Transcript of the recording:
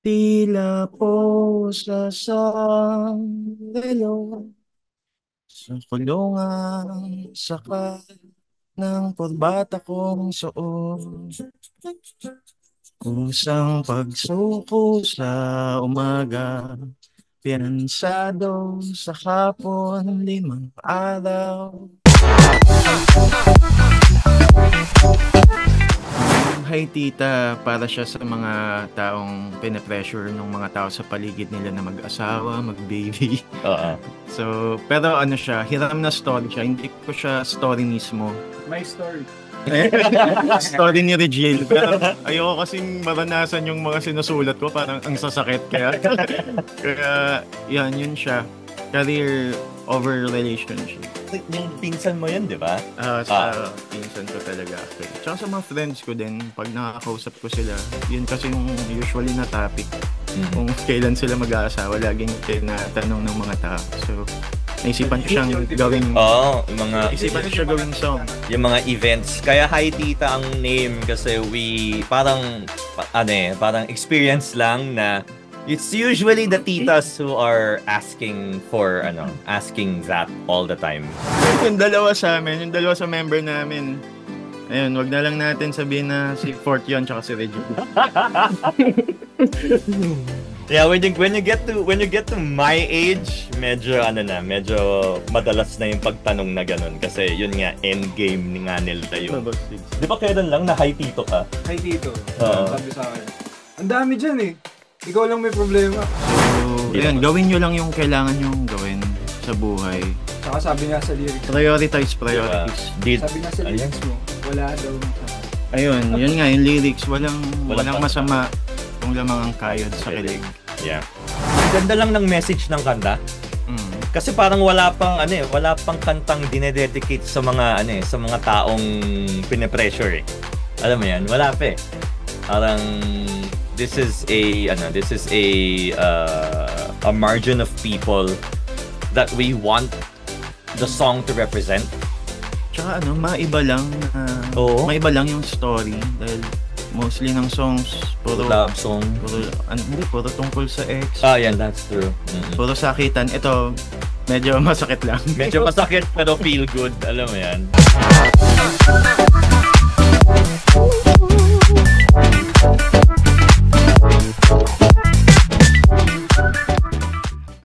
Tila po sa relo sa kulungan saka ng purbata kong suot. Kusang pagsuko sa umaga, piyansado sa hapon, 5 araw. Hi tita, para siya sa mga taong pinapressure ng mga tao sa paligid nila na mag-asawa, mag-baby. Oo. So, pero ano siya, hiram na story siya. Hindi ko siya story mismo. My story. Story ni Regil. Pero ayoko kasing maranasan yung mga sinusulat ko. Parang ang sasakit. Kaya yun siya. Career over relationship. Yung pinsan mo yun, di ba? Sa pinsan ko talaga actually. Tsaka sa mga friends ko din, pag nakakausap ko sila, yun kasi yung usually na topic. Kung kailan sila mag-aasawa, laging tinatanong ng mga tao. So, naisipan ko siyang gawing... Yung mga... Naisipan ko siya gawing song. Yung mga events. Kaya Hi Tita ang name kasi parang experience lang na it's usually the titas who are asking that all the time. Yung dalawa sa amin, yung dalawa sa member namin, ayun, wag na lang natin sabihin na si Fort yun tsaka si Reggie. Yeah, when you get to my age, medyo madalas na yung pagtanong na ganun kasi yun nga endgame nga nila yun. Di ba kailan lang na Hi Tito ka? Hi, Tito. Sabi sa akin. Ang dami dyan eh. Ikaw lang may problema. So, ayun, gawin nyo lang yung kailangan nyong gawin sa buhay. Saka sabi nga sa lyrics. Priorities. Sabi nga sa lyrics mo, wala daw masama. Ayun, yun nga, yung lyrics, walang masama kung lamang ang kayod sa kilig. Yeah. Ang ganda lang ng message ng kanta. Kasi parang wala pang kantang dinededicate sa mga taong pine-pressure eh. Alam mo yan, wala pa eh. Parang this is a margin of people that we want the song to represent. Tsaka maiba lang yung story dahil mostly ng songs puro love song, puro tungkol sa ex. Yan, that's true. Puro sakitan. Ito medyo masakit lang. Medyo masakit pero feel good, alam mo yan.